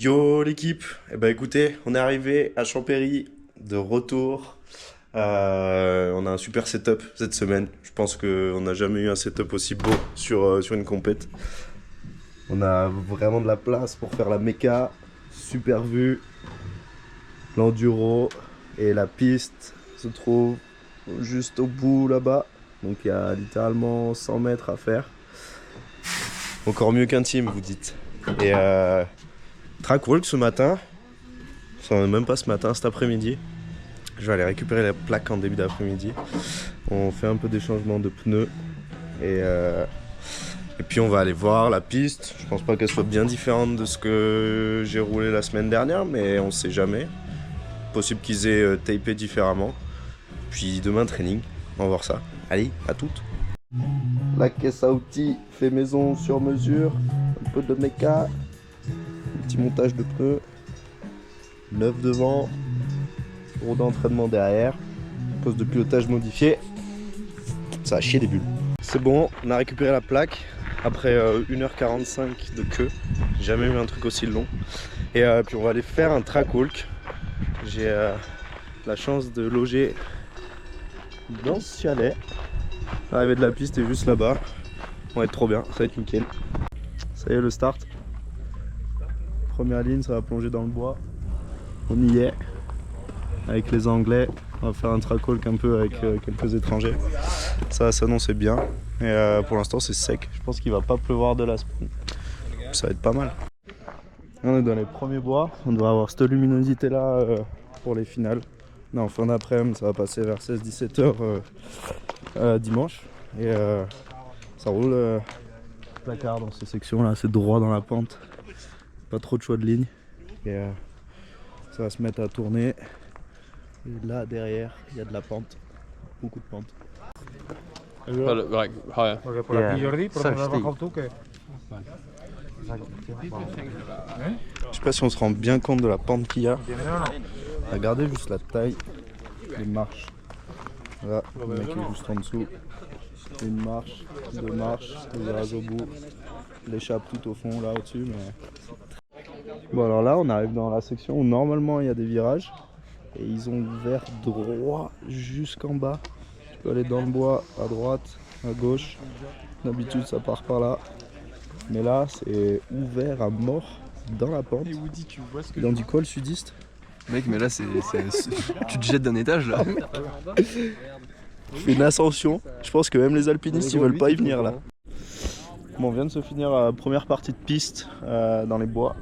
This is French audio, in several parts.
Yo l'équipe, eh ben écoutez, on est arrivé à Champéry, de retour. On a un super setup cette semaine. Je pense qu'on n'a jamais eu un setup aussi beau sur une compète. On a vraiment de la place pour faire la méca, super vue, l'enduro et la piste se trouve juste au bout là-bas. Donc il y a littéralement 100 mètres à faire. Encore mieux qu'un team, vous dites. Et track walk ce matin, enfin même pas ce matin, cet après-midi. Je vais aller récupérer la plaque en début d'après-midi. On fait un peu des changements de pneus et puis on va aller voir la piste. Je pense pas qu'elle soit bien différente de ce que j'ai roulé la semaine dernière, mais on sait jamais. Possible qu'ils aient tapé différemment. Puis demain training, on va voir ça. Allez, à toutes. La caisse à outils fait maison sur mesure, un peu de méca, un petit montage de pneus, neuf devant, roue d'entraînement derrière, poste de pilotage modifié. Ça a chié des bulles. C'est bon, on a récupéré la plaque après 1h45 de queue. J'ai jamais eu un truc aussi long. Et puis on va aller faire un track walk. J'ai la chance de loger dans ce chalet. L'arrivée de la piste est juste là-bas. On va être trop bien, ça va être nickel. Ça y est, le start. Première ligne, ça va plonger dans le bois. On y est. Avec les Anglais, on va faire un track walk un peu avec quelques étrangers. Ça va s'annoncer bien. Et pour l'instant, c'est sec. Je pense qu'il va pas pleuvoir de la semaine. Ça va être pas mal. On est dans les premiers bois. On devrait avoir cette luminosité là pour les finales. Non, fin d'après-midi, ça va passer vers 16-17 heures dimanche. Et ça roule placard dans ces sections là. C'est droit dans la pente. Pas trop de choix de ligne. Et ça va se mettre à tourner. Et là derrière, il y a de la pente, beaucoup de pente. But like higher. Porque por aquí Jordi, por donde has bajado tú, que Je sais pas si on se rend bien compte de la pente qu'il y a. Regardez juste la taille des marches. Là, le mec est juste en dessous. Une marche, deux marches, le virage au bout, l'échappe tout au fond là au-dessus. Mais... Bon alors là on arrive dans la section où normalement il y a des virages. Et ils ont ouvert droit jusqu'en bas. Tu peux aller dans le bois, à droite, à gauche. D'habitude ça part par là. Mais là c'est ouvert à mort dans la pente. Il en dit quoi le sudiste? Mec, mais là, tu te jettes d'un étage là. Fait une ascension. Je pense que même les alpinistes ils veulent pas y venir là. Bon, on vient de se finir la première partie de piste dans les bois.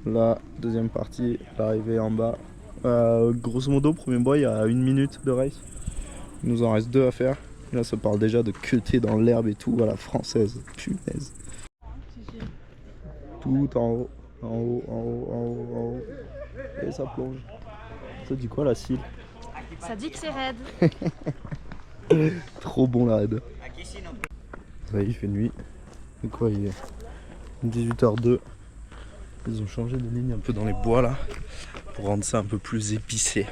La deuxième partie, l'arrivée en bas. Grosso modo, premier bois, il y a 1 minute de race. Il nous en reste 2 à faire. Et là, ça parle déjà de cutter dans l'herbe et tout à la française. Punaise. Tout en haut, en haut, en haut, en haut, en haut. Et ça plonge. Ça dit quoi la cile? Ça dit que c'est raide. Trop bon la raid. Ça y est, il fait nuit. C'est quoi, il est 18h02. Ils ont changé de ligne un peu dans les bois là pour rendre ça un peu plus épicé.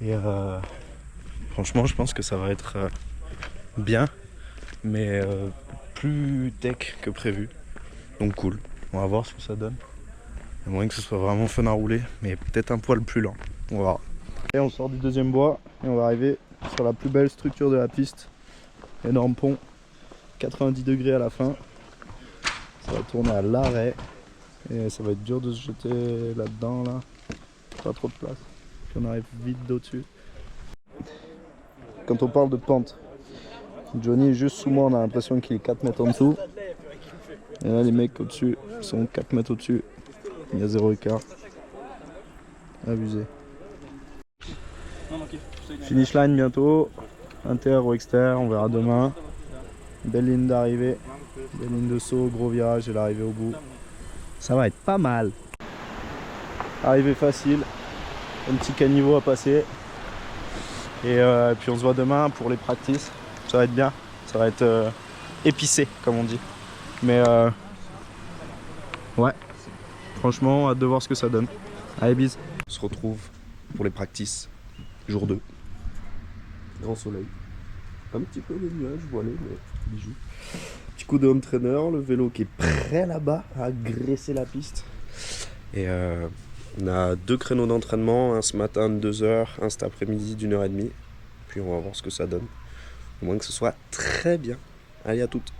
Et franchement, je pense que ça va être bien, mais plus tech que prévu. Donc cool. On va voir ce que ça donne. Il y a moyen que ce soit vraiment fun à rouler, mais peut-être un poil plus lent. On va voir. Et on sort du deuxième bois et on va arriver sur la plus belle structure de la piste. Énorme pont, 90 degrés à la fin. Ça va tourner à l'arrêt. Et ça va être dur de se jeter là-dedans là. Pas trop de place. Puis on arrive vite d'au-dessus. Quand on parle de pente, Johnny est juste sous moi, on a l'impression qu'il est 4 mètres en dessous. Et là les mecs au-dessus sont 4 mètres au-dessus. Il y a 0 écart. Abusé. Finish line bientôt. Inter ou exter, on verra demain. Belle ligne d'arrivée. Belle ligne de saut, gros virage et l'arrivée au bout. Ça va être pas mal. Arrivée facile. Un petit caniveau à passer. Et puis on se voit demain pour les practices. Ça va être bien. Ça va être épicé comme on dit. Mais ouais. Franchement, hâte de voir ce que ça donne. Allez, bis. On se retrouve pour les practices. Jour 2. Grand soleil. Un petit peu de nuages voilés, mais bijoux. Petit coup de home trainer, le vélo qui est prêt là-bas à graisser la piste. Et on a 2 créneaux d'entraînement, un ce matin de 2 heures, un cet après-midi d'1h30. Puis on va voir ce que ça donne. Au moins que ce soit très bien. Allez, à toutes.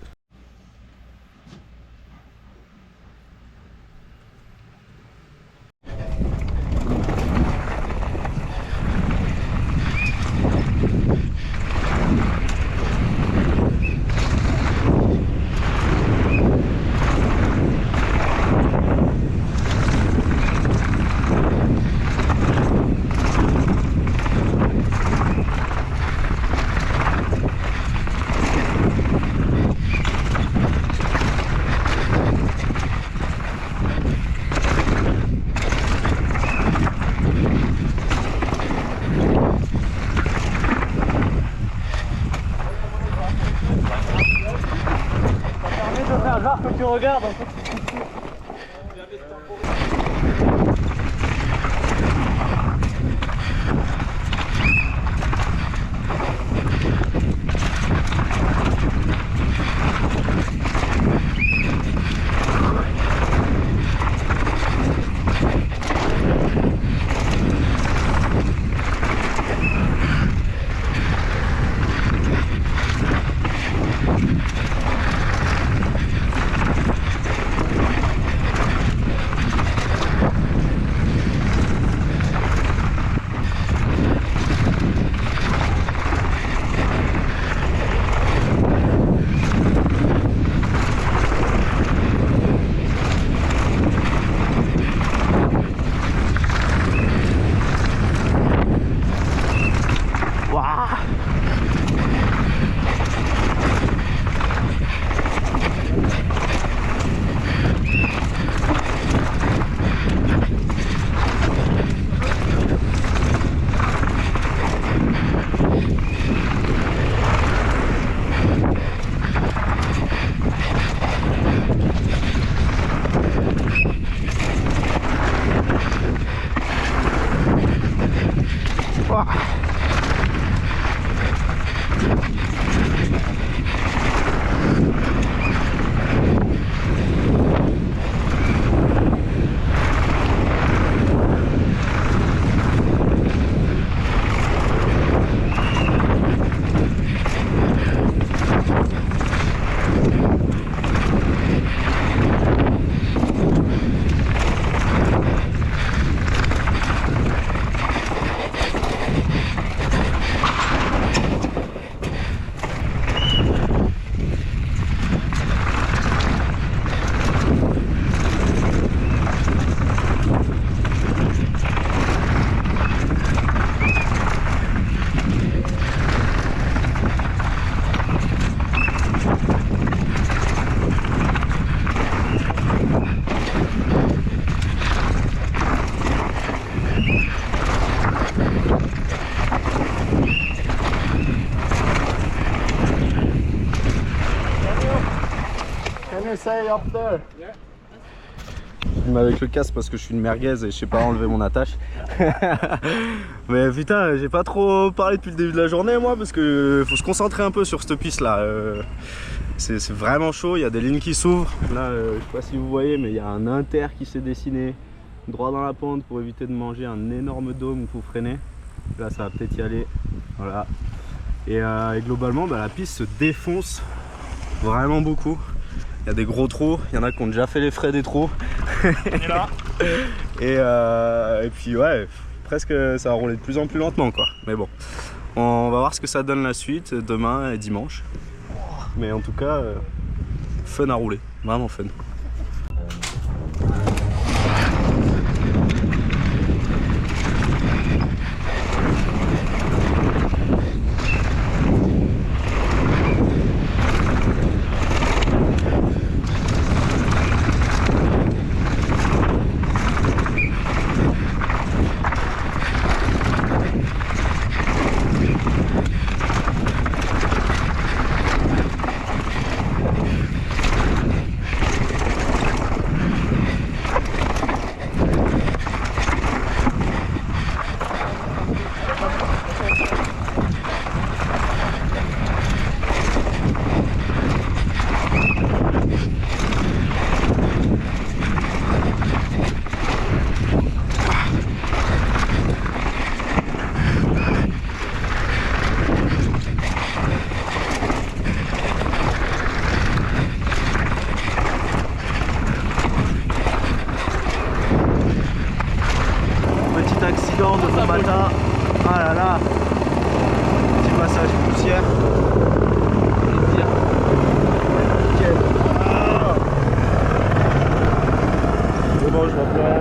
Tu regardes. Je filme avec le casque parce que je suis une merguez et je sais pas enlever mon attache. Mais putain, j'ai pas trop parlé depuis le début de la journée moi parce que faut se concentrer un peu sur cette piste là. C'est vraiment chaud, il y a des lignes qui s'ouvrent. Là, je sais pas si vous voyez, mais il y a un inter qui s'est dessiné droit dans la pente pour éviter de manger un énorme dôme où il faut freiner. Là, ça va peut-être y aller. Voilà. Et globalement, la piste se défonce vraiment beaucoup. Il y a des gros trous, il y en a qui ont déjà fait les frais des trous. et puis ouais, presque ça va rouler de plus en plus lentement quoi. Mais bon, on va voir ce que ça donne la suite demain et dimanche. Mais en tout cas, fun à rouler, vraiment fun. de bon matin. Ah là là. Petit passage poussière. Nickel. Ah. C'est bon, je vois plus rien.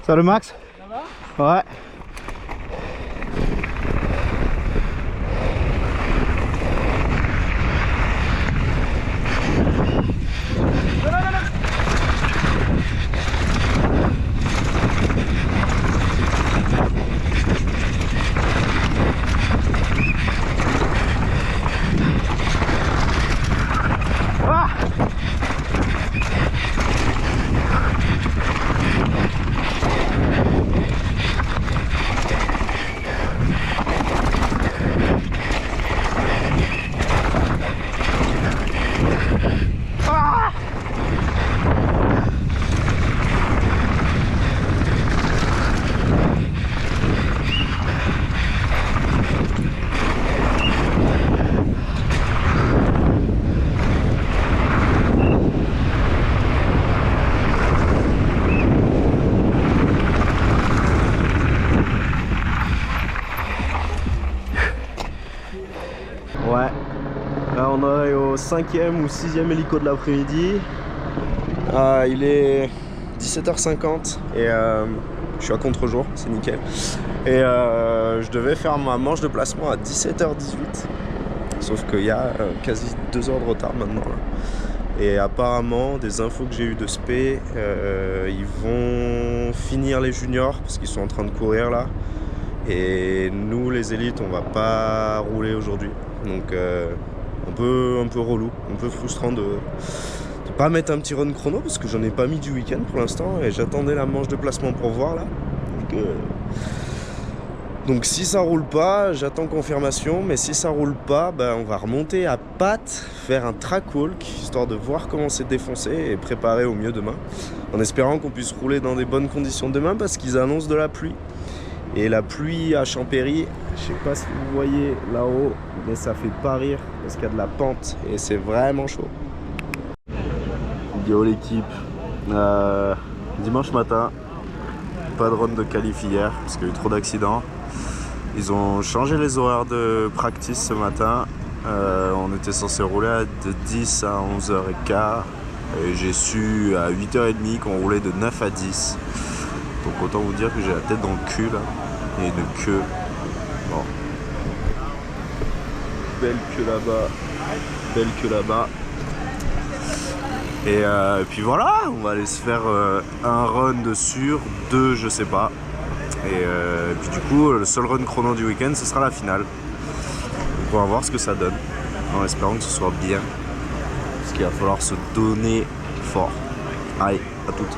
Salut Max. Ça va? Ouais. Ouais, là on est au 5e ou 6e hélico de l'après-midi. Il est 17h50 et je suis à contre-jour, c'est nickel. Et je devais faire ma manche de placement à 17h18. Sauf qu'il y a quasi 2 heures de retard maintenant là. Et apparemment, des infos que j'ai eues de Spé, ils vont finir les juniors parce qu'ils sont en train de courir là. Et nous les élites, on va pas rouler aujourd'hui. Donc un peu relou, un peu frustrant de pas mettre un petit run chrono parce que j'en ai pas mis du week-end pour l'instant et j'attendais la manche de placement pour voir là. Donc si ça roule pas, j'attends confirmation, mais si ça roule pas, ben, on va remonter à Pat, faire un track walk, histoire de voir comment c'est défoncé et préparer au mieux demain, en espérant qu'on puisse rouler dans des bonnes conditions demain parce qu'ils annoncent de la pluie. Et la pluie à Champéry, je sais pas si vous voyez là-haut, mais ça fait pas rire parce qu'il y a de la pente et c'est vraiment chaud. Yo l'équipe, dimanche matin, pas de run de qualif hier parce qu'il y a eu trop d'accidents. Ils ont changé les horaires de practice ce matin. On était censé rouler de 10 à 11h15 et j'ai su à 8h30 qu'on roulait de 9 à 10. Donc autant vous dire que j'ai la tête dans le cul là et une queue. Bon. Belle queue là-bas, belle queue là-bas. Et puis voilà, on va aller se faire un run de sur, 2 je sais pas. Et puis du coup, le seul run chrono du week-end, ce sera la finale. Donc on va voir ce que ça donne, en espérant que ce soit bien. Parce qu'il va falloir se donner fort. Allez, à toutes.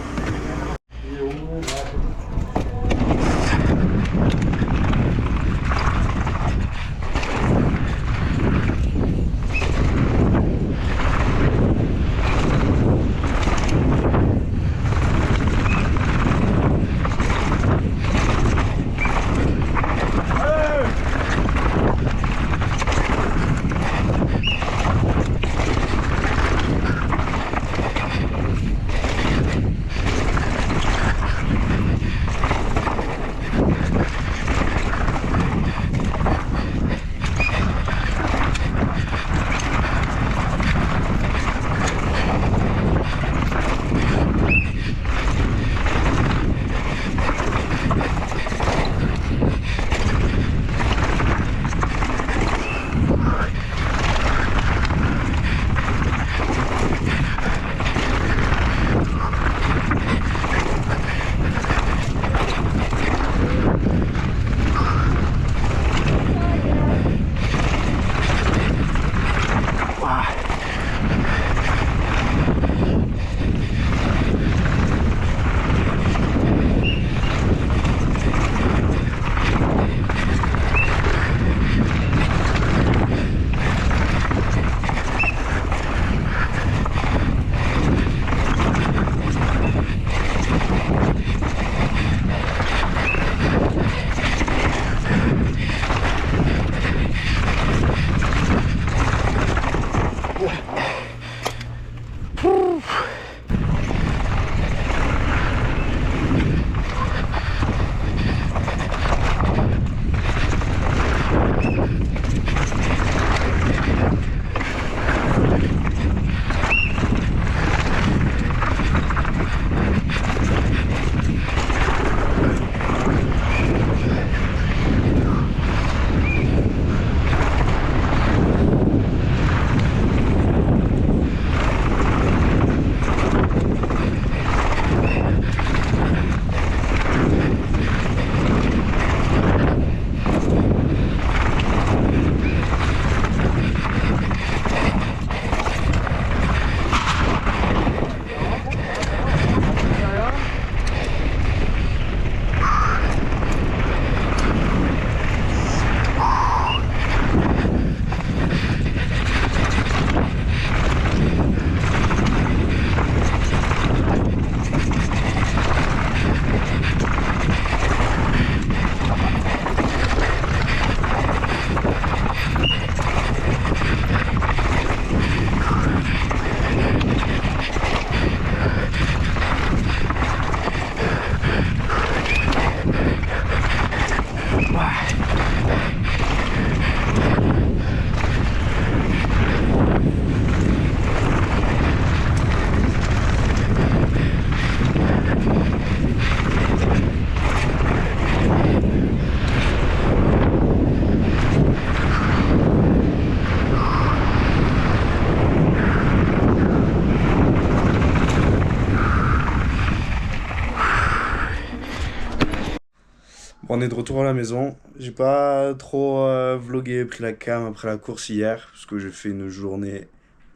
on est de retour à la maison. J'ai pas trop vlogué, pris la cam après la course hier, parce que j'ai fait une journée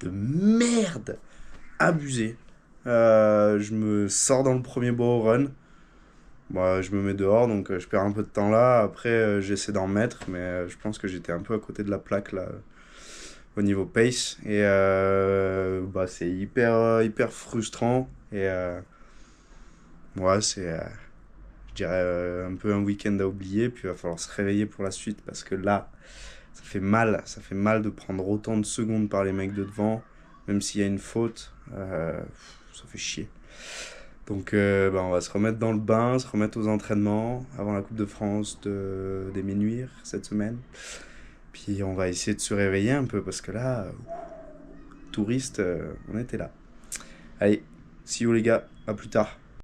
de merde, abusée. Je me sors dans le premier beau run. Moi, je me mets dehors, donc je perds un peu de temps là. Après, j'essaie d'en mettre, mais je pense que j'étais un peu à côté de la plaque là, au niveau pace. Et c'est hyper frustrant. Et ouais, c'est, je dirais, un peu un week-end à oublier. Puis il va falloir se réveiller pour la suite, parce que là, ça fait mal. Ça fait mal de prendre autant de secondes par les mecs de devant, même s'il y a une faute. Ça fait chier. Donc on va se remettre dans le bain, se remettre aux entraînements avant la Coupe de France des Ménuires cette semaine. Puis on va essayer de se réveiller un peu, parce que là, touristes, on était là. Allez, see you les gars, à plus tard.